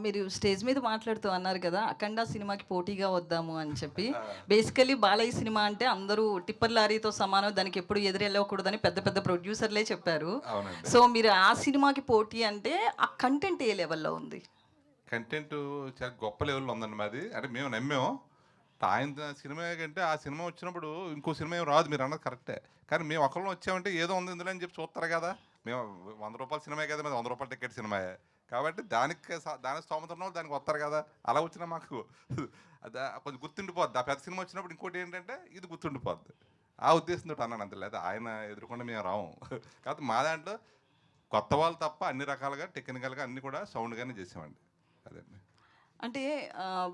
మీరు స్టేజ్ మీద మాట్లాడుతూ అన్నారు కదా! 'అఖండ' సినిమాకి పోటీగా వద్దాము అని చెప్పి. బేసికల్లీ బాలయ్య సినిమా అంటే అందరూ టిప్పర్ లారీతో సమానం, దానికి ఎప్పుడు ఎదురెళ్ళకూడదని పెద్ద పెద్ద ప్రొడ్యూసర్‌లే చెప్పారు. అవునండి. సో, మీరు ఆ సినిమాకి పోటీ అంటే ఆ కంటెంట్ ఏ లెవెల్‌లో ఉంది? కంటెంట్ చాలా గొప్ప లెవెల్‌లో ఉందండి మాది. అంటే మేము నమ్మాం. ఆయన సినిమా కంటే ఆ సినిమా వచ్చినప్పుడు ఇంకో సినిమా ఏం రాదు, మీరన్నది కరెక్టే. కానీ మేము ఒకళ్ళం వచ్చామంటే ఏదో ఉంది ఇందులో అని చెప్పి చూస్తారు కదా! మేము రూ. 100 సినిమాయే కదా! మాది రూ. 100 టికెట్ సినిమాయే. కాబట్టి దానికి స్తోమత ఉన్నోళ్ళు దానికి వస్తారు కదా! అలా వచ్చినా మాకు కొంచెం గుర్తుండిపోద్ది. ఆ పెద్ద సినిమా వచ్చినప్పుడు ఇంకోటి ఏంటంటే ఇది గుర్తుండిపోద్ది. ఆ ఉద్దేశంతోటి అన్నాను అంతే. లేదా ఆయన ఎదుర్కొంటే మేము రాము. కాకపోతే మా దాంట్లో కొత్త వాళ్ళు తప్ప అన్ని రకాలుగా టెక్నికల్‌గా అన్నీ కూడా సౌండ్‌గానే చేసామండి. అదండి. అంటే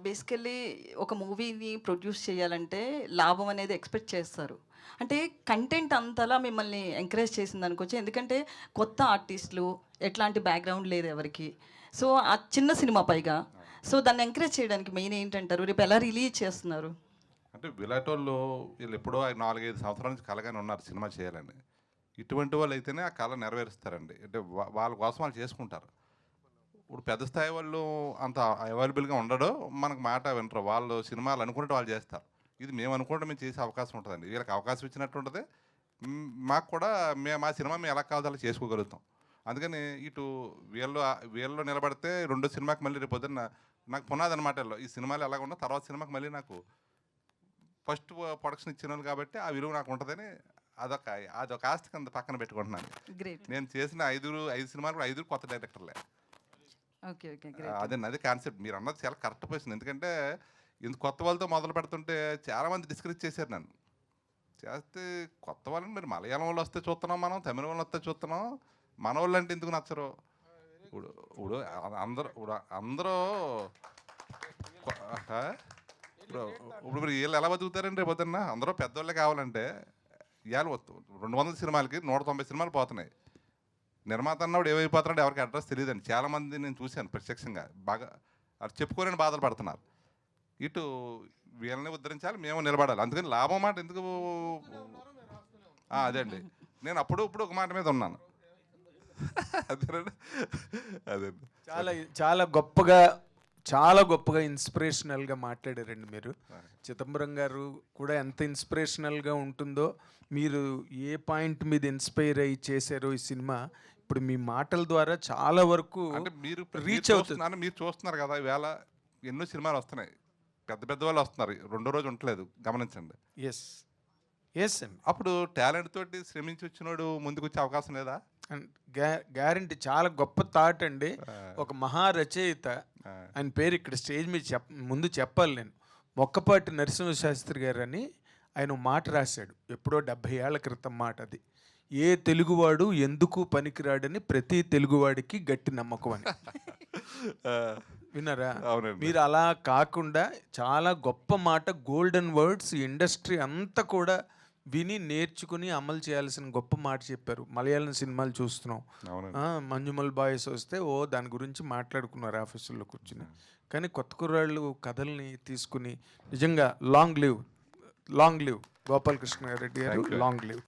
బేసికల్లీ ఒక మూవీని ప్రొడ్యూస్ చేయాలంటే లాభం అనేది ఎక్స్‌పెక్ట్ చేస్తారు. అంటే కంటెంట్ అంతలా మిమ్మల్ని ఎంకరేజ్ చేసిందనుకోవచ్చా? ఎందుకంటే కొత్త ఆర్టిస్టులు, ఎట్లాంటి బ్యాక్‌గ్రౌండ్ లేదు ఎవరికీ. సో, ఆ చిన్న సినిమా పైగా. సో, దాన్ని ఎంకరేజ్ చేయడానికి మెయిన్ ఏంటంటారు? రేపు ఎలా రిలీజ్ చేస్తున్నారు? అంటే విలాటోళ్ళు వీళ్ళు ఎప్పుడో 4, 5 సంవత్సరాల నుంచి కలగానే ఉన్నారు సినిమా చేయాలని. ఇటువంటి వాళ్ళు అయితేనే ఆ కళ నెరవేరుస్తారండి. అంటే వాళ్ళ కోసం వాళ్ళు చేసుకుంటారు. ఇప్పుడు పెద్ద స్థాయి వాళ్ళు అంత అవైలబుల్‌గా ఉండడు. మనకు మాట వినరు. వాళ్ళు సినిమాలు అనుకున్నట్టు వాళ్ళు చేస్తారు. ఇది మేము అనుకుంటే మేము చేసే అవకాశం ఉంటదండి. వీళ్ళకి అవకాశం ఇచ్చినట్టు ఉంటది. మాకు కూడా మా సినిమా మేము ఎలా కావాలో అలా చేసుకోగలుగుతాం. అందుకని ఇటు వీళ్ళలో నిలబడితే రెండో సినిమాకి మళ్ళీ రేపు పొద్దున్న నాకు పునాది అనమాట ఈళ్ళు. ఈ సినిమాలు ఎలాగున్నా తర్వాత సినిమాకి మళ్ళీ నాకు ఫస్ట్ ప్రొడక్షన్ ఇచ్చినాను కాబట్టి ఆ విలువ నాకు ఉంటదని అదొక అదొక ఆస్తి కింద పక్కన పెట్టుకుంటున్నాను. గ్రేట్. నేను చేసిన 5 సినిమాలు కూడా 5 కొత్త డైరెక్టర్లే. ఓకే. ఓకే. గ్రేట్. అదండి. అదే కాన్సెప్ట్. మీరన్నది చాలా కరెక్ట్ క్వెషన్. ఎందుకంటే ఇంత కొత్త వాళ్ళతో మొదలు పెడుతుంటే చాలామంది డిస్కరేజ్ చేశారు నన్ను. చేస్తే కొత్త వాళ్ళని మరి మలయాళం వాళ్ళు వస్తే చూస్తున్నాం మనం, తమిళ వాళ్ళు వస్తే చూస్తున్నాం. మనోళ్ళంటే ఎందుకు నచ్చరు? ఇప్పుడు ఇప్పుడు అందరూ ఆ? ఇప్పుడు ఇప్పుడు మీరు వీళ్ళు ఎలా బతుకుతారండి రేపు పొద్దున్న? అందరూ పెద్దోళ్ళే కావాలంటే ఇవాళ 200 సినిమాలకి 190 సినిమాలు పోతున్నాయి. నిర్మాత అన్నవాడు ఏమైపోతున్నాడు ఎవరికి అడ్రస్ తెలియదండి. చాలామంది నేను చూశాను ప్రత్యక్షంగా. బాగా అది చెప్పుకోలేని బాధలు పడుతున్నారు. ఇటు వీళ్ళని ఉద్ధరించాలి, మేము నిలబడాలి. అందుకని లాభం మాట ఎందుకు అదే అండి. నేను ఇప్పుడు ఒక మాట మీద ఉన్నాను. అదేనండి. అదండి. చాలా చాలా గొప్పగా చాలా గొప్పగా ఇన్స్పిరేషనల్గా మాట్లాడారండి మీరు. చిదంబరం గారు కూడా ఎంత ఇన్స్పిరేషనల్గా ఉంటుందో, మీరు ఏ పాయింట్ మీద ఇన్స్పైర్ అయ్యి చేశారో ఈ సినిమా ఇప్పుడు మీ మాటల ద్వారా చాలా వరకు అంటే మీరు రీచ్ అవుతుంది. మీరు చూస్తున్నారు కదా ఈవేళ ఎన్నో సినిమాలు వస్తున్నాయి. పెద్ద పెద్ద వాళ్ళు వస్తున్నారు. రెండో రోజు ఉండట్లేదు, గమనించండి. ఎస్ ఎస్ అండి. అప్పుడు టాలెంట్ తోటి శ్రమించి వచ్చినోడు ముందుకు వచ్చే అవకాశం లేదా? గ్యారంటీ చాలా గొప్ప థాట్ అండి. ఒక మహా రచయిత, ఆయన పేరు ఇక్కడ స్టేజ్ మీద ముందు చెప్పాలి నేను. మొక్కపాటి నరసింహ శాస్త్రి గారు అని ఆయన మాట రాశాడు ఎప్పుడో 70 ఏళ్ల క్రితం మాట అది. ఏ తెలుగువాడు ఎందుకు పనికిరాడని ప్రతి తెలుగువాడికి గట్టి నమ్మకం అని. విన్నారా? మీరు అలా కాకుండా చాలా గొప్ప మాట, గోల్డెన్ వర్డ్స్, ఇండస్ట్రీ అంతా కూడా విని నేర్చుకుని అమలు చేయాల్సిన గొప్ప మాట చెప్పారు. మలయాళం సినిమాలు చూస్తున్నాం, మంజుమల్ బాయ్స్ వస్తే దాని గురించి మాట్లాడుకున్నారు ఆఫీసుల్లో కూర్చుని. కానీ కొత్త కుర్రాళ్ళు కథల్ని తీసుకుని నిజంగా లాంగ్ లివ్ గోపాలకృష్ణ రెడ్డి గారు, లాంగ్ లివ్.